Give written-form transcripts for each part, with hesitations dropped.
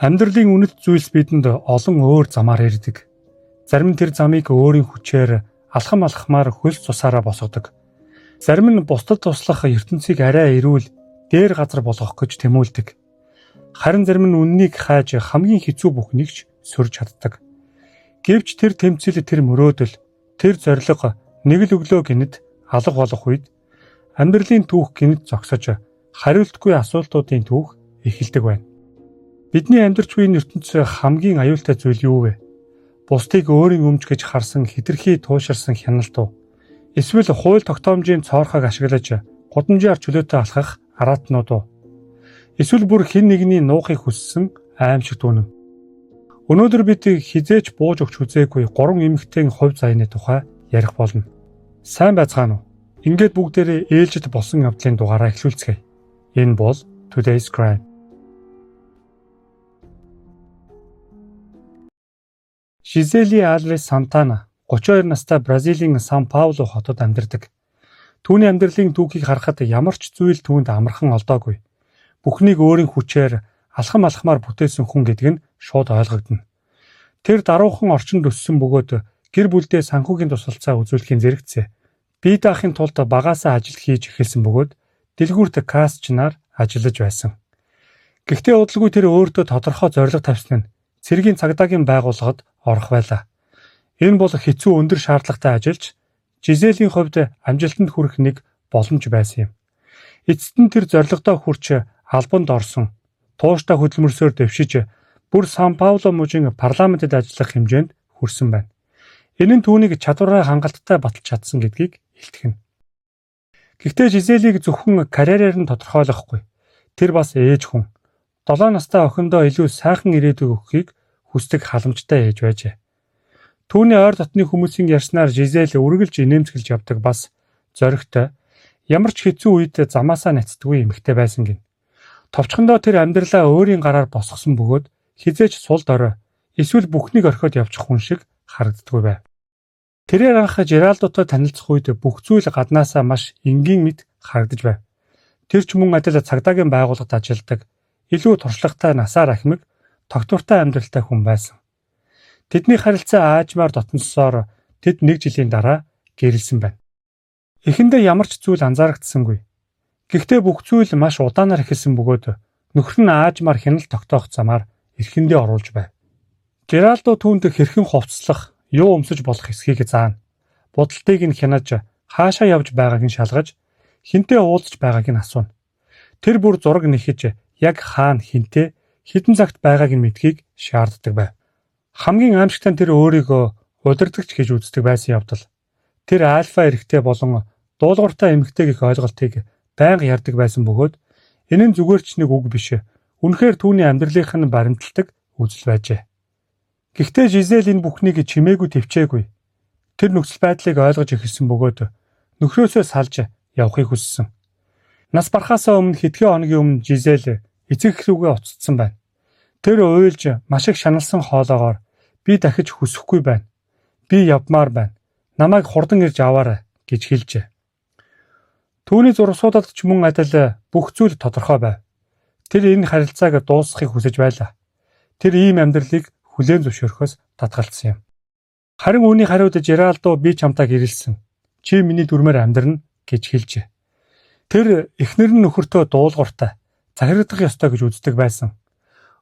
Амьдралын үнэт зүйлс бидэнд олон өөр замаар ирдэг. Зарим нь тэр замыг өөрийн хүчээр алхамаар хөлс цусаараа босгодог. Зарим нь бусдад туслах ертөнцийг арай эрүүл дээр газар болгох гэж тэмүүлдэг. Харин зарим нь үннийг хайж хамгийн хэцүү бүхнийг ч сөрж чаддаг. Гэвч тэр тэмцэл, тэр мөрөөдөл, тэр зориг нэг л өглөө гинэд алга болох үед амьдралын түүх гинэд зогсож хариултгүй асуултуудын түүх эхэлдэг байна. Бидний амьдарч буй ертөнцийн хамгийн аюултай зүйл юу вэ? Бусдыг өөрийн өмч гэж харсан хэтэрхий туушарсан хяналт уу? Эсвэл хууль тогтоомжийн цоорхог ашиглаж гудамжаар чөлөөтэй алхах араатнууд уу? Эсвэл бүр хэн нэгний нуухыг хүссэн аимшигт үнэн. Өнөөдөр бид хизээч бууж өгч үзээгүй 3 эмэгтэйн хувь заяаны тухай ярих болно. Сайн байцгаана уу? Ингээд бүгдээрээ ээлжид болсон явдлын дугаараа эхлүүлцгээе. Энэ бол Today's Crime. Жизели Альвес Сантана 32 настай Бразилийн Сан Паулу хотод амьдардаг. Түүний амьдралын түүхийг харахад ямар ч зүйл түүнд амархан олдоогүй. Бүхнийг өөрийн хүчээр алхамаар бүтээсэн хүн гэдэг нь шууд ойлгогдно. Тэр даруухан орчинд өссөн бөгөөд гэр бүлдээ санхүүгийн тусалцаа үзүүлэхийн зэрэгцээ. Бие даахын тулд багаасаа ажил хийж эхэлсэн бөгөөд дэлгүүрт кассачнаар ажиллаж байсан. Гэхдээ удалгүй тэр өөртөө тодорхой зорилго тавьсан нь цэргийн цагдаагийн байгууллагад орох байлаа. Энэ бол хэцүү өндөр шаардлагатай ажилч Жизелийн хувьд амжилтанд хүрэх нэг боломж байсан юм. Эцэст нь тэр зорилгодоо хүрч албанд орсон. Тууштай хөдөлмөрсөөр дэвшиж бүр Сан Пауло мужийн парламентэд ажиллах хэмжээнд хүрсэн байна. Энэ нь түүнийг чадвараа хангалттай баталж чадсан гэдгийг илтгэнэ. Гэхдээ Жизелийг зөвхөн карьераар нь тодорхойлохгүй. Тэр бас ээж хүн. 7 настай охиндоо илүү сайхан ирээдүй өгөхийг хүсдэг халамжтай ээж байжээ. Түүний ойр дотны хүмүүсийн ярьснаар Жизель үргэлж инээмсэглэж явдаг бас зоригтой, ямар ч хэцүү үед замаасаа нацдаггүй эмэгтэй байсан гин. Товчхондоо тэр амьдралаа өөрийн гараар босгосон бөгөөд хизээч сул дорой эсвэл бүхнийг орхиод явчих хүн шиг харагддаггүй байв. Тэрээр анх Жералдотой танилцах үед бүх зүйл гаднаасаа маш энгийн мэд харагдаж байв. Тэр ч мөн адил цагдаагийн байгууллагад ажилладаг, илүү туршлагатай насаар ахмиг, тогтвортой амьдралтай хүн байсан. Тэдний харилцаа аажмаар дотносоор тэд 1 жилийн дараа гэрэлсэн байна. Эхэндээ ямар ч зүйл анзаарагдсангүй. Гэхдээ бүх зүйл маш удаанаар эхэлсэн бөгөөд нөхөр нь аажмаар хяналт тогтоох замаар эрхэндээ оруулж байв. Жералдо түүнд хэрхэн хувцаслах, юу өмсөж болох эсхийг заана. Будалтыг нь хянаж хаашаа явж байгааг нь шалгаж, хинтээ уулзж байгааг нь асууна. Тэр бүр зураг нэхэж яг хаана хинтээ хэдэн цагт байгааг нь мэдхийг шаарддаг байв. Хамгийн аимшигтай нь тэр өөрийгөө удирдагч гэж үздэг байсан явдал. Тэр альфа эрэгтэй болон дуулууртай эмэгтэй гэх ойлголтыг байнга ярьдаг байсан бөгөөд энэ нь зүгээр ч нэг үг биш. Үнэхээр түүний амьдралынх нь баримталдаг үзэл байжээ. Гэхдээ Жизель энэ бүхнийг чимээгүй төвчээгүй. Тэр нөхцөл байдлыг ойлгож эхэлсэн бөгөөд нөхрөөсөө салж явахыг хүссэн. Нас барахаасаа өмнө хэдхэн хоногийн өмнө Жизель эцэг рүүгээ уцтсан байна. Тэр уйлж маш их шаналсан хоолоогоор би дахиж хүсэхгүй байна. Би явмаар байна. Намайг хурдан ирж аваарай гэж хэлжээ. Түүний зурсуудад ч мөн адил бүх зүйл тодорхой байв. Тэр энэ харилцааг дуусгахыг хүсэж байлаа. Тэр ийм амьдралыг хүлээн зөвшөөрөхөөс татгалцсан юм. Харин үүний хариуд Жералдо би чамтаа гэрэлсэн. Чи миний дүрмээр амьдрна гэж хэлжээ. Тэр эхнэр нь нөхөртөө дуулууртай, захирагдах ёстой гэж үздэг байсан.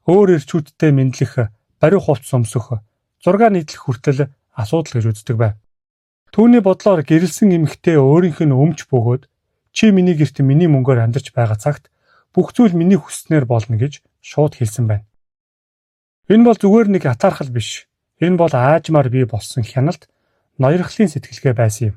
Өөр ирчүүдтэй мэдлэх, бариу хувцас өмсөх, зураг нийтлэх хүртэл асуудал гэж үздэг байв. Түүний бодлоор гэрэлсэн эмэгтэй өөрийнх нь өмч бөгөөд чи миний гэрт миний мөнгөөр амьдарч байгаа цагт бүх зүйл миний хүснээр болно гэж шууд хэлсэн байна. Энэ бол зүгээр нэг атаархал биш. Энэ бол аажмаар бий болсон хяналт, ноёрхлын сэтгэлгээ байсан юм.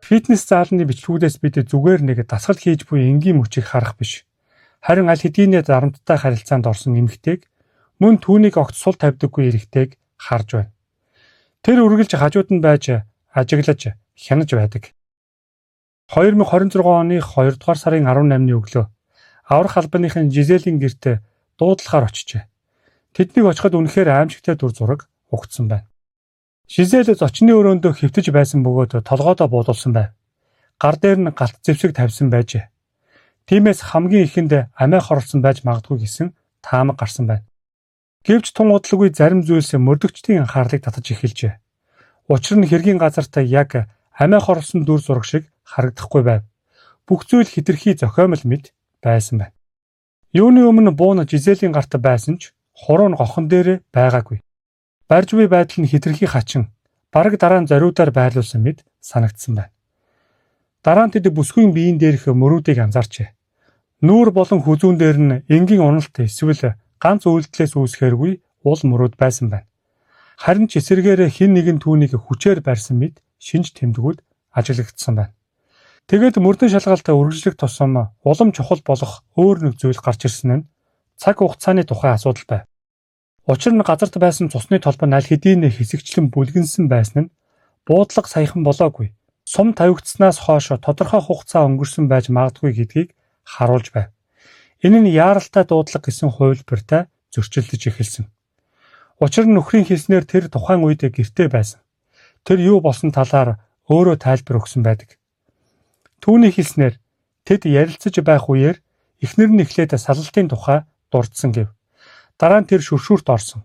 Фитнес заалны бичлэгүүдээс бид зүгээр нэг дасгал хийж буй энгийн мөчийг харах биш. Харин аль хэдийнэ дарамттай харилцаанд орсон эмэгтэйг мөн түүнийг огт сул тавьдаггүй эрэгтэйг харж байна. Тэр үргэлж хажууд нь байж ажиглаж хянаж байдаг. 2026 оны 2 дугаар сарын 18-ны өглөө аврах албаныхын Жизелийн гэрт дуудлахаар очижээ. Тэднийг очиход үнэхээр аимшигтай дүр зураг угтсан байна. Жизель зочны өрөөндөө хэвтэж байсан бөгөөд толгоодоо буудулсан байв. Гар дээр нь галт зэвсэг тавьсан байжээ. Тиймээс хамгийн ихэнд амиа хорлсон байж магадгүй гэсэн таамаг гарсан байна. Гэвч тун удалгүй зарим зүйлс мөрдөгчдийн анхаарлыг татаж эхэлжээ. Учир нь хэргийн газарт яг амиа хорлсон дүр зураг шиг харагдахгүй байв. Бүх зүйл хэтэрхий зохиомл мэд байсан байна. Юуны өмнө буун Жизелийн гарт байсан ч хуруу нь гохон дээр байгаагүй. Барж буй байдал нь хэтэрхий хачин, бараг дараа нь зориудаар байрлуулсан мэд санагдсан байна. Дараа нь тэд бүсгүйн биеийн дээрх мөрүүдийг анзаарчээ. Нүүр болон хүзүүн дээр нь энгийн уналт эсвэл ганц үйлдэлээс үүсэхэргүй уул мөрүүд байсан байна. Харин ч эсэргээр хэн нэгэн түүнийг хүчээр барьсан мэд шинж тэмдгүүд ажиглагдсан байна. Тэгээд мөрдөн шалгалт үргэлжлэх тусам улам чухал болох өөр нэг зүйл гарч ирсэн нь цаг хугацааны тухай асуудал байв. Учир нь газарт байсан цусны толбон аль хэдийн хэсэгчлэн бүлгэнсэн байсан нь буудлага саяхан болоогүй. Сум тавигдсанаас хойш тодорхой хугацаа өнгөрсөн байж магадгүй гэдгийг харуулж байв. Энэ нь яаралтай дуудлага гэсэн хувилбартай зөрчилдөж эхэлсэн. Учир нь нөхрийн хэлснээр тэр тухайн үед гэртээ байсан. Тэр юу болсон талаар өөрөө тайлбар өгсөн байдаг. Түүний хэлснээр тэд ярилцаж байх үеэр эхнэр нь эхлээд салалтын тухай дурдсан гэв. Дараа нь тэр шүршүүрт орсон.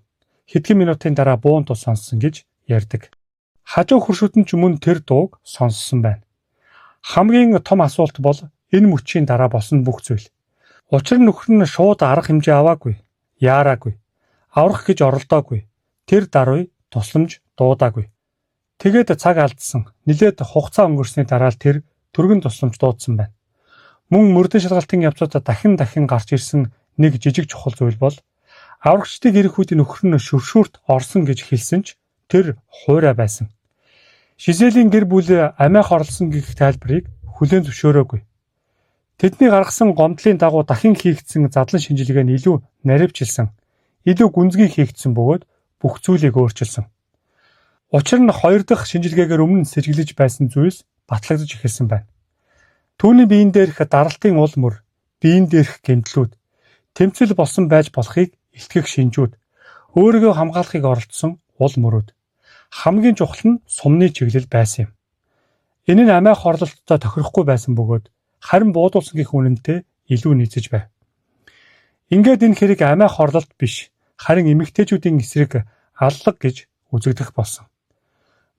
Хэдхэн минутын дараа буун тус сонссон гэж ярьдаг. Хажуу хөршүүд нь ч мөн тэр дууг сонссон байна. Хамгийн том асуулт бол энэ мөчийн дараа болсон бүх зүйл. Учир нь нөхөр нь шууд арга хэмжээ аваагүй, яараагүй, аврах гэж оролдоогүй. Тэр даруй тусламж дуудаагүй. Тэгээд цаг алдсан. Нилээд хугацаа өнгөрсний дараа л тэр түргэн тусламж дуудсан байна. Мөн мөрдөн шалгалтын явцад дахин гарч ирсэн нэг жижиг чухал зүйл бол аврагчдыг ирэхүйд нөхөр нь шүршүүрт орсон гэж хэлсэн ч тэр хуурай байсан. Жизелийн гэр бүл амиа хорлсон гэх тайлбарыг хүлээн зөвшөөрөөгүй. Тэдний гаргасан гомдлын дагуу дахин хийгдсэн задлан шинжилгээ нь илүү наривчилсан, илүү гүнзгий хийгдсэн бөгөөд бүх зүйлийг өөрчилсөн. Учир нь 2 дахь шинжилгээгээр өмнө сэргэлж байсан зүйлс батлагдаж эхэлсэн байна. Түүний биеийн дээрх даралтын ул мөр, биеийн дээрх гэмтлүүд, тэмцэл болсон байж болохыг илтгэх шинжүүд, өөрийгөө хамгаалахыг оролдсон ул мөрүүд. Хамгийн чухал нь сумны чиглэл байсан юм. Энэ нь амиа хорлолттой тохирохгүй байсан бөгөөд харин буудуулсан гэх үнэнтэй илүү нийцэж байв. Ингээд энэ хэрэг амиа хорлолт биш, харин эмэгтэйчүүдийн эсрэг аллаг гэж үзэгдэх болсон.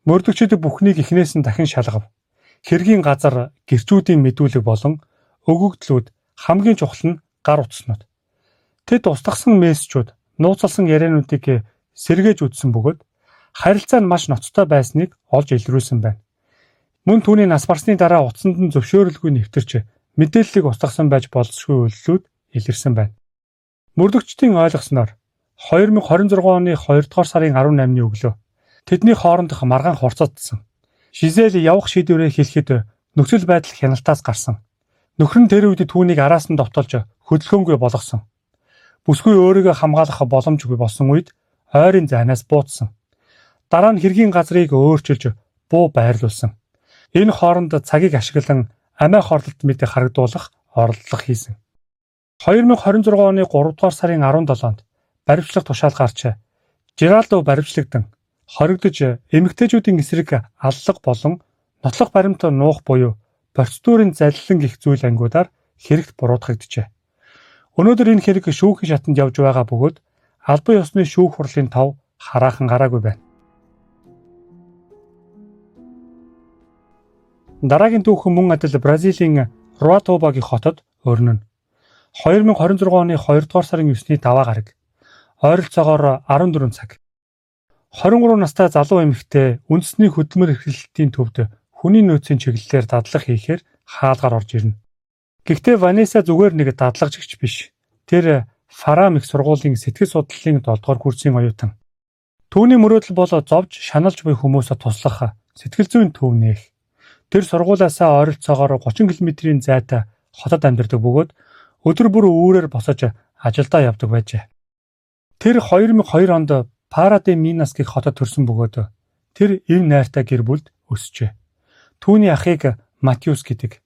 Мөрдөгчид бүхнийг эхнээс нь дахин шалгав. Хэргийн газар, гэрчүүдийн мэдүүлэг болон өгөгдлүүд, хамгийн чухал нь гар утаснууд. Тэд устгасан мессежүүд, нууцлсан яриануудыг сэргээж үзсэн бөгөөд харилцаа нь маш ноцтой байсныг олж илрүүлсэн байна. Мөн түүний нас барсны дараа утсанд нь зөвшөөрөлгүй нэвтэрч мэдээллийг устгасан байж болзошгүй үйлдэлүүд илэрсэн байна. Мөрдөгчдийн ойлгосноор 2026 оны 2 дугаар сарын 18-ны өглөө тэдний хоорондох маргаан хурцаадсан. Жизель явах шийдвэрээ хэлэхэд нөхцөл байдал хяналтаас гарсан. Нөхөр нь тэр үед түүнийг араас нь довтолж хөдөлгөөнгүй болгосон. Бүсгүй өөрийгөө хамгаалах боломжгүй болсон үед ойрын зайнаас буутсан. Дараа нь хэргийн газрыг өөрчилж буу байрлуулсан. Энэ хооронд цагийг ашиглан амиа хорлолт мэд харагдуулах оролдлого хийсэн. 2026 оны 3 дугаар сарын 17-нд баривчлах тушаал гарч Жералдо баривчлагдан хоригдож эмэгтэйчүүдийн эсрэг аллах болон нотлох баримт нуух буюу процедурын залилан гэх зүйл ангиудаар хэрэгт буруутгагджээ. Өнөөдөр энэ хэрэг шүүхийн шатанд явж байгаа бөгөөд албан ёсны шүүх хурлын тав хараахан гараагүй байна. Дараагийн түүхэн мөн адил Бразилийн Руатубагийн хотод өрнөнө. 2026 оны 2 дугаар сарын 9-ний 5 гараг. Ойролцоогоор 14 цаг. 23 настай залуу эмэгтэй үндэсний хөдөлмөр эрхлэлтийн төвд хүний нөөцийн чиглэлээр дадлага хийхээр хаалгаар орж ирнэ. Гэхдээ Ванесса зүгээр нэг дадлагчигч биш. Тэр Фарам их сургуулийн сэтгэл судлалын 7 дугаар курсын оюутан. Түүний мөрөөдөл бол зовж шаналж буй хүмүүсд туслах сэтгэл зүйн төв нээх. Тэр сургуулиасаа ойролцоогоор 30 км-ийн зайтай хотод амьдардаг бөгөөд өдөр бүр үүрээр босож ажилдаа явдаг байжээ. Тэр 2002 онд Парадеминас гэх хотод төрсөн бөгөөд тэр эв найртай гэр бүлд өсчээ. Түүний ахыг Матиус гэдэг.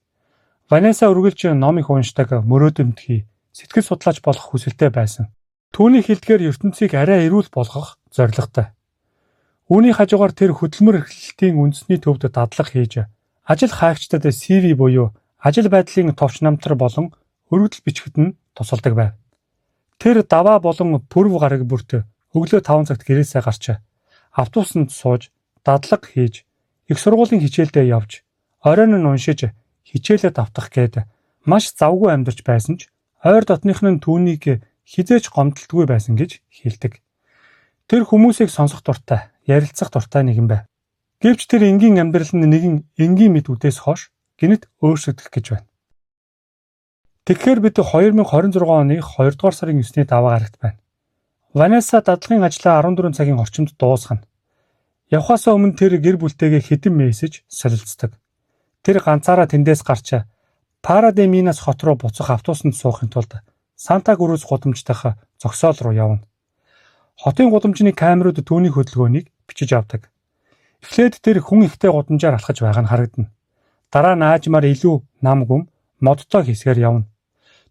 Ванесса үргэлж номыг уншдаг, мөрөөдөлтгий, сэтгэл судлаач болох хүсэлтэй байсан. Түүний хэлдгээр ертөнцийг арай эрүүл болгох зорилготой. Үүний хажуугаар тэр хөдөлмөр эрхлэлтийн үндэсний төвд дадлаг хийж, ажил хаагчдад CV буюу ажил байдлын товч намтар болон өргөдөл бичгэд нь тусалдаг байв. Тэр даваа болон пүрв гараг бүрт өглөө 5 цагт гэрээсээ гарч автобусанд сууж, дадлаг хийж, их сургуулийн хичээлдээ явж, оройн нь уншиж, хичээлээ давтах гээд маш завгүй амьдарч байсан ч ойр дотных нь түүнийг хизээч гомдолтгүй байсан гэж хэлдэг. Тэр хүмүүсийг сонсох дуртай, ярилцах дуртай нэгэн байв. Гэвч тэр энгийн амьдрал нь нэгэн энгийн мэд үдээс хойш гэнэт өөрчлөгдөх гэж байна. Тэгэхээр бид 2026 оны 2 дугаар сарын 9-ний даваа гарагт байна. Ванесса дадлагын ажлаа 14 цагийн орчимд дуусгана. Явхаас өмнө тэр гэр бүлтэйгээ хэдэн мессеж солилцдог. Тэр ганцаараа тэндээс гарч Парадеминас хот руу буцах автобусанд суухын тулд Санта Крус гудамждах зогсоол руу явна. Хотын гудамжны камерууд түүний хөдөлгөөнийг бичиж авдаг. Эхлээд тэр хүн ихтэй гудамжаар алхаж байгаа нь харагдана. Дараа нь аажмаар илүү нам гүм модтой хэсгээр явна.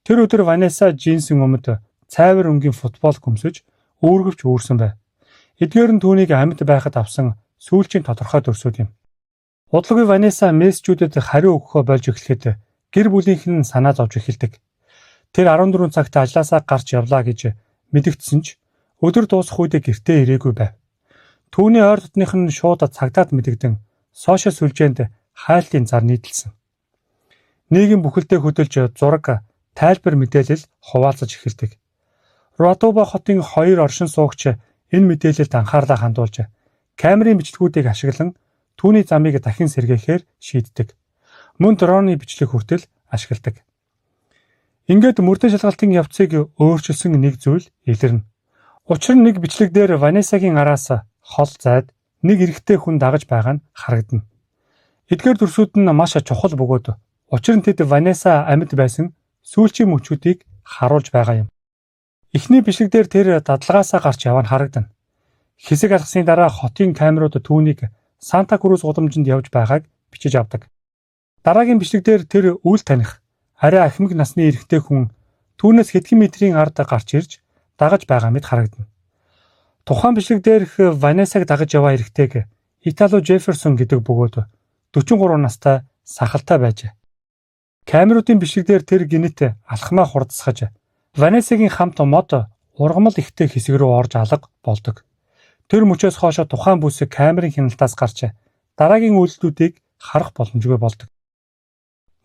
Тэр өдөр Ванесса джинсийн өмд цайвар өнгийн футбол хөмсөж өөргөвч үүрсэн байв. Эдгээр нь түүнийг амьд байхад авсан сүүлчийн тодорхой төрсүүд юм. Удалгүй Ванесса мессежүүдэд хариу өгөхөө болж эхлэхэд гэр бүлийнх нь санаа зовж эхэлдэг. Тэр 14 цагт ажлаасаа гарч явлаа гэж мэдэгдсэн ч өдөр дуусах үед гэртээ ирээгүй байв. Түүний ойр дотных нь шууд цагдаад мэдэгдэн сошиал сүлжээнд хайлтын зар нийтэлсэн. Нийгэм бүхэлдээ хөдөлж зураг, тайлбар мэдээлэл хуваалцаж эхэлдэг. Ратуба хотын 2 оршин суугч энэ мэдээлэлд анхаарлаа хандуулж камерын бичлэгүүдийг ашиглан түүний замыг дахин сэргээхээр шийддэг. Мөн дроны бичлэг хүртэл ашигладаг. Ингээд мөрдөн шалгалтын явцыг өөрчилсөн нэг зүйл илэрнэ. Учир нь нэг бичлэг дээр Ванессагийн араас хол зайд нэг эрэгтэй хүн дагаж байгаа нь харагдана. Эдгээр дүрсүүд нь маш чухал бөгөөд учир нь тэд Ванесса амьд байсан сүүлчийн мөчүүдийг харуулж байгаа юм. Эхний бичлэгдэр тэр дадлагаасаа гарч яваа нь харагдана. Хэсэг алгасны дараа хотын камерууд түүнийг Санта Крус гудамжинд явж байгааг бичиж авдаг. Дараагийн бичлэгдэр тэр үл таних арай ахмад насны эрэгтэй хүн түүнээс хэдхэн метрийн ард гарч ирж дагаж байгаа мэт харагдана. Тухайн бичлэгдэрх Ванессаг дагаж яваа эрэгтэйг Итало Джефферсон гэдэг бөгөөд 43 настай сахалтай байжээ. Камеруудын бичлэгдэр тэр гинэт алхмаа хурдсгаж Ванессагийн хамт мод ургамал ихтэй хэсэг рүү орж алга болдог. Тэр мөчөөс хойш тухайн бүс камерын хяналтаас гарч дараагийн үйлдэлүүдийг харах боломжгүй болдог.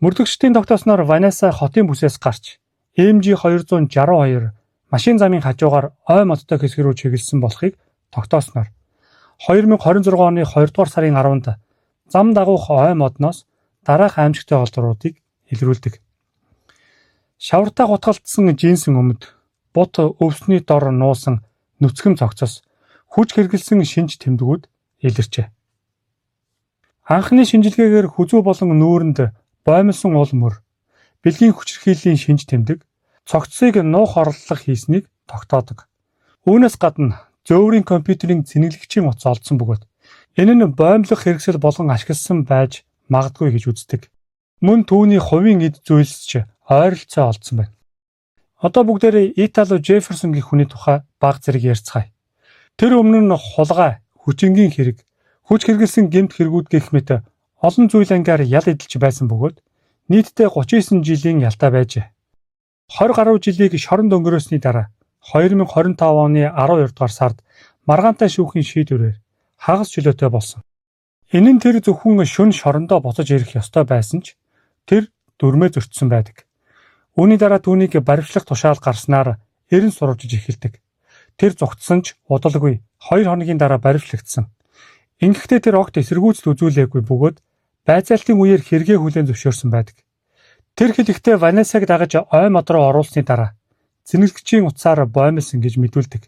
Мөрдөгчдийн тогтоосноор Ванесса хотын бүсээс гарч MG 262 машин замын хажуугаар ой модтой хэсэг рүү чиглэсэн болохыг тогтоосноор 2026 оны 2 дугаар сарын 10-нд зам дагуух ой модноос дараах аимшигтай олдруудыг илрүүлдэг. Шавартаа гутгалдсан джинсийн өмд, бут өвсний дор нуусан нүцгэн цогцос, хүч хэргэлсэн шинж тэмдгүүд илэрчээ. Анхны шинжилгээгээр хүзүү болон нүүрэнд боомлсон уул мөр, бэлгийн хүчирхийллийн шинж тэмдэг, цогцсыг нуух орлолго хийснийг тогтоодог. Үүнээс гадна зөөврийн компьютерийн цэнэглэгчийн утас олдсон бөгөөд энэ нь боомлох хэрэгсэл болгон ашигласан байж магадгүй гэж үздэг. Мөн түүний хувийн эд зүйлс ч ойролцоо олдсон байна. Одоо бүгдээрээ Итало Джефферсон гэх хүний тухай бага зэрэг ярьцгаая. Тэр өмнө нь хулгай, хүчингийн хэрэг, хүч хэргэлсэн гэмт хэрэгүүд гэх мэт олон зүйл ангиар ял эдэлж байсан бөгөөд нийтдээ 39 жилийн ялтай байжээ. 20 гаруй жилийг шоронд өнгөрөөсний дараа 2025 оны 12 дугаар сард маргаантай шүүхийн шийдвэрээр хагас чөлөөтэй болсон. Энэ нь тэр зөвхөн шөнө шорондоо буцаж ирэх ёстой байсан ч тэр дүрмээ зөрчсөн байдаг. Үүний дараа түүнийг баривчлах тушаал гарснаар эрен сурвалжиж эхэлдэг. Тэр зүгтсэн ч удалгүй 2 хоногийн дараа баривчлагдсан. Ингэхдээ тэр огт эсэргүүцэл үзүүлээгүй бөгөөд байцаалтын үеэр хэрэгээ хүлээн зөвшөөрсөн байдаг. Тэр хэлэхдээ Ванессаг дагаж ой мод руу оруулсны дараа цэнэглэгчийн утсаар боомлсон гэж мэдүүлдэг.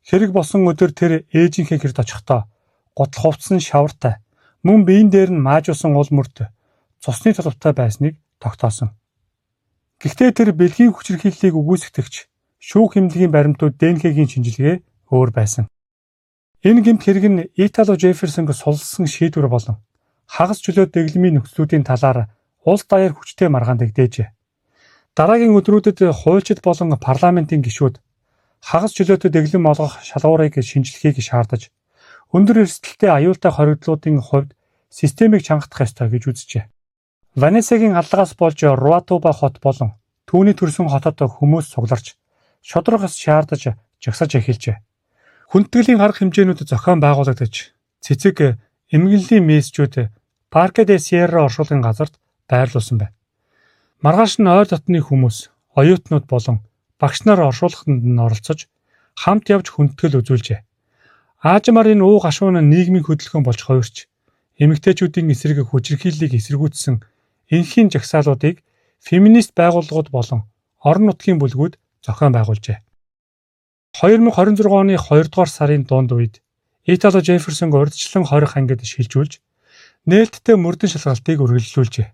Хэрэг болсон өдөр тэр ээжийнхээ гэрт очихдоо гутал хувцсан шавартай, Мөн биеийн дээр нь маажуулсан уул мөрт цусны толботой байсныг тогтоосон. Гэхдээ тэр бэлгийн хүчирхийллийг үгүйсгдэгч шүүх хэмнэлгийн баримтууд ДНХ-гийн шинжилгээ өөр байсан. Энэ гэмт хэрэг нь Итало Жефферсонг сулласан шийдвэр болон хагас чөлөөт дэглэмийн нөхцлүүдийн талаар улс даяар хүчтэй маргаан дэгдээжээ. Дараагийн өдрүүдэд хуульчид болон парламентын гишүүд хагас чөлөөтэй дэглэм олгох шалгуурыг шинжлэхийг шаардаж, өндөр эрсдэлтэй аюултай хоригдлуудын хувьд системийг чангадах ёстой гэж үзжээ. Ванессагийн аллагаас болж Руатуба хот болон түүний төрсөн хотод хүмүүс цугларч, шударгаас шаардаж жагсаж эхэлжээ. Хүндэтгэлийн арга хэмжээнүүд зохион байгуулагдаж, цэцэг эмгэнлийн мессежүүд Парке де Сьерра оршуулгын газарт байрлуулсан байна. Маргааш нь ойр дотны хүмүүс, оюутнууд болон багш нар оршуулганд нь оролцож, хамт явж хүндэтгэл үзүүлжээ. Аажмаар энэ уу гашуун нийгмийн хөдөлгөөн болж хувирч, эмэгтэйчүүдийн эсрэг хүчирхийллийг эсэргүүцсэн энхийн жагсаалуудыг феминист байгууллагууд болон орон нутгийн бүлгүүд зохион байгуулжээ. 2026 оны 2 дугаар сарын дунд үед Итало Жефферсонг урьдчилан хорих ангид шилжүүлж, нээлттэй мөрдөн шалгалтыг үргэлжлүүлжээ.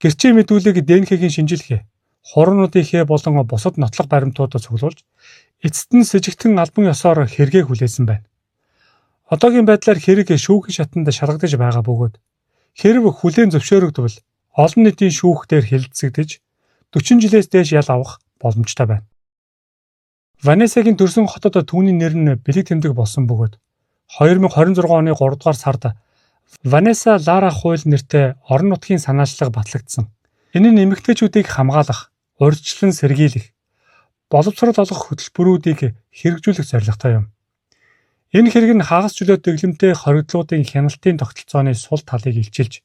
Гэрчийн мэдүүлэг ДНХ-гийн шинжилгээ, хуруунуудынхээ болон бусад нотлох баримтуудад цуглуулж, эцэст нь с ิจ гтэн албан ёсоор хэрэгээ хүлээсэн байна. Одоогийн байдлаар хэрэг шүүхийн шатанд шалгагдаж байгаа бөгөөд хэрв хүлээн зөвшөөрөгдвөл олон нийтийн шүүх дээр хэлэлцэгдэж 40 жилээс дээш ял авах боломжтой байна. Ванессагийн төрсөн хотод түүний нэр нь бэлэг тэмдэг болсон бөгөөд 2026 оны 3 дугаар сард Ванесса Лара хууль нэртэй орон нутгийн санаачлага батлагдсан. Энэ нь эмэгтэйчүүдийг хамгаалах, урьдчилан сэргийлэх, боловсрол олгох хөтөлбөрүүдийг хэрэгжүүлэх зорилготой юм. Энэ хэрэг нь хагас чөлөөт дэглэмтэй хоригдлуудын хяналтын тогтолцооны сул талыг илчилж,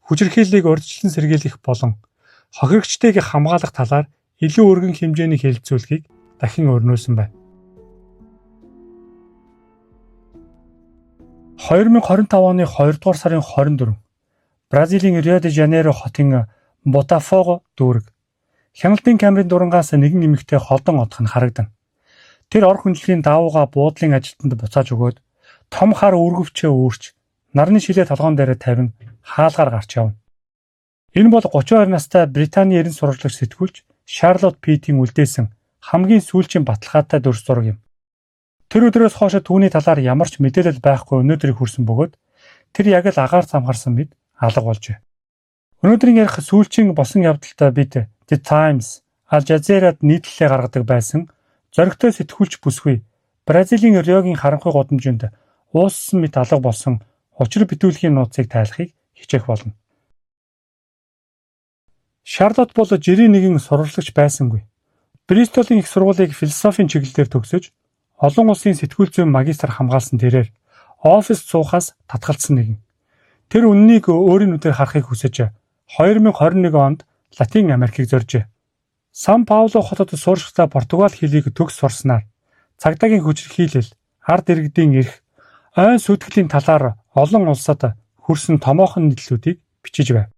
хүчирхийллийг урьдчилан сэргийлэх болон хохирогчдыг хамгаалах талаар илүү өргөн хэмжээний хэлэлцүүлгийг дахин өрнүүлсэн байна. 2025 оны 2 дугаар сарын 24 Бразилийн Рио де Жанейро хотын Ботафого дүүрэг хяналтын камерын дурангаас нэгэн эмэгтэй холдон одох нь харагдан. Тэр ор хүндлэгийн даавууга буудлын ажилтнанд буцааж өгөөд том хар үргэвчээ үүрч нарны шилээ толгоон дээр тавин хаалгаар гарч явна. Энэ бол 32 настай Британий эрен сурвалжлагч сэтгүүлч Шарлотт Питийн үлдээсэн хамгийн сүүлчийн баталгаатай дүрс зураг юм. Тэр өдрөөс хойш түүний талаар ямар ч мэдээлэл байхгүй өнөөдрийг хүрсэн бөгөөд тэр яг л агаар замхарсан мэд алга болжээ. Өнөөдрийн ярих сүүлчийн босон явдалтай бид The Times, Al Jazeera-д нийтлэлээ гаргадаг байсан зоригтой сэтгүүлч бүсгүй Бразилийн Риогийн харанхуй гудамжинд ууссан мэт алга болсон учир битүүлгийн нууцыг тайлахыг хичээх болно. Шарлотт бол жирийн нэгэн сурвалжлагч байсангүй. Бристолийн их сургуулийг философийн чиглэлээр төгсөж, олон улсын сэтгүүл зүйн магистр хамгаалсан тэрээр оффист суухаас татгалцсан нэгэн. Тэр үннийг өөрийн нүдээр харахыг хүсэж 2021 онд Латин Америкийг зоржээ. Сан Пауло хотод сууршихтаа Португал хэлийг төгс сурснаар цагдаагийн хүчирхийлэл, ард иргэдийн эрх, ойн сүтгэлийн талаар олон улсад хүрсэн томоохон нийтлүүдийг бичиж байв.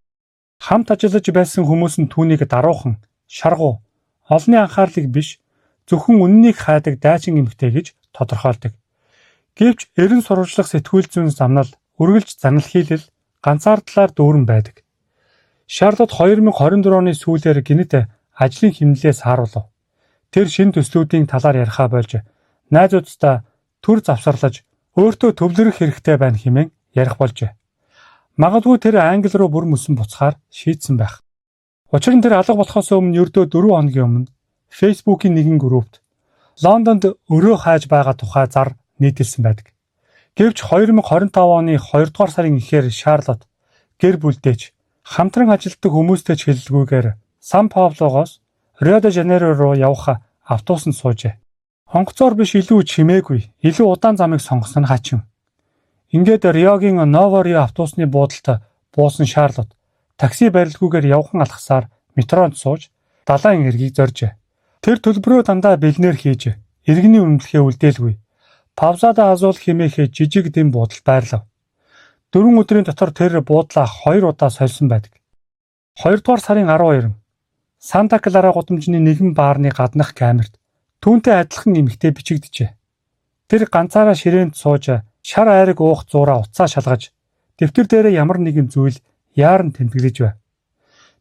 Хамт ажиллаж байсан хүмүүс нь түүнийг даруухан, шаргуу, олонний анхаарлыг биш, зөвхөн үннийг хайдаг дайчин эмэгтэй гэж тодорхойлдог. Гэвч эрен сурвалжлах сэтгүүл зүйн замнал, үргэлж занал хийлэл, ганцаардлаар дүүрэн байдаг. Шарлотт 2024 оны сүүлээр гинэт ажлын хэмнэлээс хааруулв. Тэр шинэ төслүүдийн талаар ярихаа болж, найзуудтай төр завсарлаж, өөртөө төвлөрөх хэрэгтэй байна хэмээн ярих болжээ. Магадгүй тэр англи руу бүр мөсөн буцахаар шийдсэн байх. Учир нь тэр алга болохоос өмнө ердөө 4 хоногийн өмнө Facebook-ийн нэгэн группт Лондонд өрөө хайж байгаа тухай зар нийтэлсэн байдаг. Гэвч 2025 оны 2 дугаар сарын эхээр Шарлотт гэр бүлдээч хамтран ажилладаг хүмүүстэй ч хэлэлгүйгээр Сан Паулогоос Рио де Жанейро руу явах автобусанд суужээ. Онгоцоор биш илүү чимээгүй, илүү удаан замыг сонгосон нь хачин. Ингээд Риогийн Ново Рио автобусны буудалд буусан Шарлотт такси барилгүйгээр явхан алхасаар метронд сууж далайн эргийг зоржээ. Тэр төлбөрөө дандаа бэлнээр хийж, иргэний үнэмлэхээ үлдээлгүй. Павзада Азул хэмээх жижиг дэм буудал байрлав. 4 өдрийн дотор тэр буудлаа 2 удаа сольсон байдаг. 2 дугаар сарын 12 Санта Клара гудамжны нэгэн баарны гаднах камерт түүнтэй адилхан эмэгтэй бичигдэжээ. Тэр ганцаараа ширээнд сууж шар айраг уух зураа уцаа шалгаж дэвтэр дээрээ ямар нэгэн зүйл яаран тэмдэглэж байв.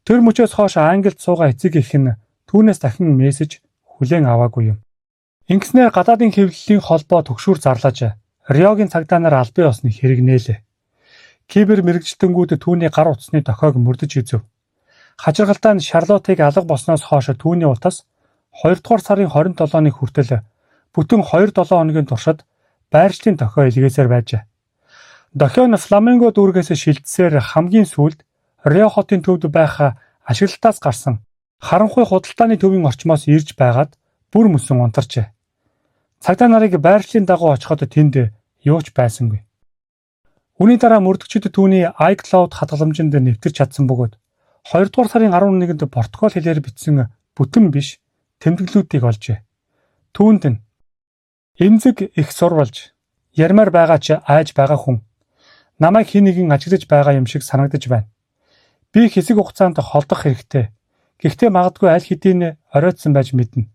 Тэр мөчөөс хойш Англид суугаа эцэг их нь түүнээс дахин мессеж хүлээн аваагүй юм. Ингэснээр гадаадын хэвлэлийн холбоо түгшүүр зарлаж Риогийн цагдаа нар албан ёсныг хэрэгнээлээ. Кибер мэрэгчлэнгүүд түүний гар утасны дохиог мөрдөж үзв. Хачиргалтай нь Шарлотыг алга болсноос хойш түүний утас 2 дугаар сарын 27-ны хүртэл бүтэн 2-7 хоногийн туршид байршлын дохио илгээсээр байжээ. Дохио нь Фламинго дүүргээс шилжсээр хамгийн сүүлд Рио хотын төвд байх ашиглалтаас гарсан харанхуй худалдааны төвийн орчмоос ирж байгаад бүр мөсөн унтарчээ. Цагдаа нарыг байршлын дагуу очиход тэнд юу ч байсангүй. Үүний дараа мөрдөгчид түүний iCloud хадгаламжинд нэвтэрч чадсан бөгөөд 2 дугаар сарын 11-нд португал хэлээр бичсэн бүтэн биш тэмдэглэлүүдийг олжээ. Түүнд нь эмзэг их сурвалж ярмаар байгаа ч айж байгаа хүн намайг хэн нэгэн ажиглаж байгаа юм шиг санагдаж байна. Би хэсэг хугацаанд холдох хэрэгтэй. Гэхдээ магадгүй аль хэдийн оройтсон байж мэднэ.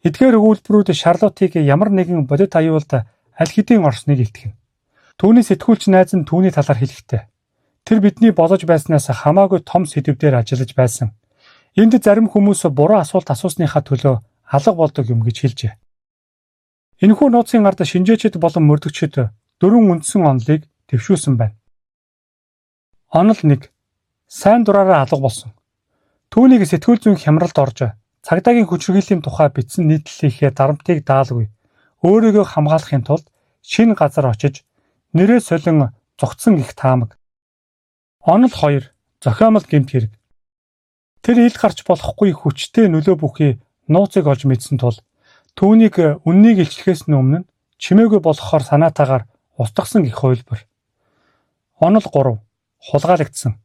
Эдгээр өгүүлбэрүүд Шарлотыг ямар нэгэн бодит аюулд аль хэдийн орсныг илтгэнэ. Түүний сэтгүүлч найз нь түүний талаар хэлэхдээ тэр бидний бодож байснаас хамаагүй том сэдвээр ажиллаж байсан. Энд зарим хүмүүс буруу асуулт асуусныхаа төлөө алга болдог юм гэж хэлжээ. Энэхүү нууцын ард шинжээчид болон мөрдөгчид 4 үндсэн онолыг дэвшүүлсэн байна. Онол 1. Сайн дураараа алга болсон. Түүнийг сэтгүүл зүйн хямралд орж цагдаагийн хүчирхийллийн тухай бичсэн нийтлэлийнхээ дарамтыг даалгүй. Өөрийгөө хамгаалахын тулд шинэ газар очиж нэрээ солин зогтсон их таамаг. Онол 2. Зохиомол гэмт хэрэг. Тэр ил гарч болохгүй хүчтэй нөлөө бүхий нууцыг олж мэдсэн тул түүнийг үннийг илчлэхээс өмнө чимээгүй болохоор санаатаагаар устгасан гэх хувилбар. Онол 3. Хулгайлагдсан.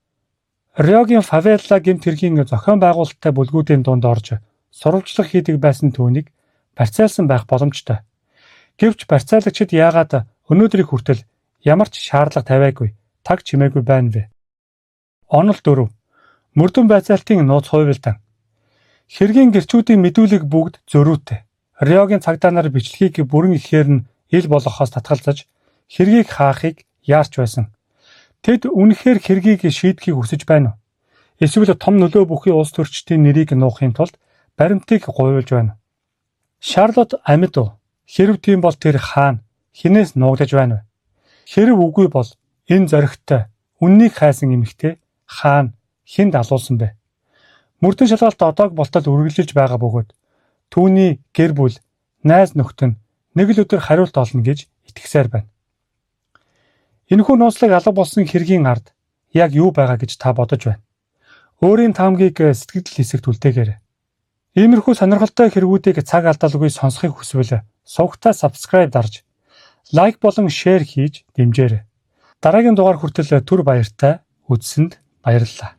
Риогийн фавела гэмт хэргийн зохион байгуулалттай бүлгүүдийн дунд орж сурвалжлах хийдэг байсан түүнийг барьцаалсан байх боломжтой. Гэвч барьцаалагчид яагаад өнөөдрийг хүртэл ямар ч шаардлага тавиагүй таг чимээгүй байна вэ? Онол 4. Мөрдөн байцаалтын нууц хувилдан. Хэргийн гэрчүүдийн мэдүүлэг бүгд зөрүүтэй. Риогийн цагдаа нар бичлэгийг бүрэн ихээр нь ил болгохоос татгалзаж хэргийг хаахыг яарч байсан. Тэд үнэхээр хэргийг шийдэхийг хүсэж байна уу? Эсвэл том нөлөө бүхий улс төрчдийн нэрийг нуухын тулд баримтыг гуйвуулж байна уу? Шарлот амьд уу? Хэрв тийм бол тэр хаана хинээс нуугдаж байна вэ? Хэрв үгүй бол энэ зоригтой үннийг хайсан эмэгтэй хаана хэнд алуулсан бэ? Мөрдөн шалгаалт одоог болтол үргэлжилж байгаа бөгөөд түүний гэр бүл, найз нөхд нь нэг л өдөр хариулт олно гэж итгэсээр байна. Энэхүү нууцлаг алга болсон хэргийн ард яг юу байгаа гэж та бодож байна? Өөрийн таамгийг сэтгэл хэсэгт үлдээгээрэй. Иймэрхүү сонирхолтой хэрэгүүдийг цаг алдалгүй сонсохыг хүсвэл сувгтаа subscribe дарж, лайк болон шеэр хийж дэмжээрэй. Дараагийн дугаар хүртэл түр баяртай үзсэнд баярлалаа.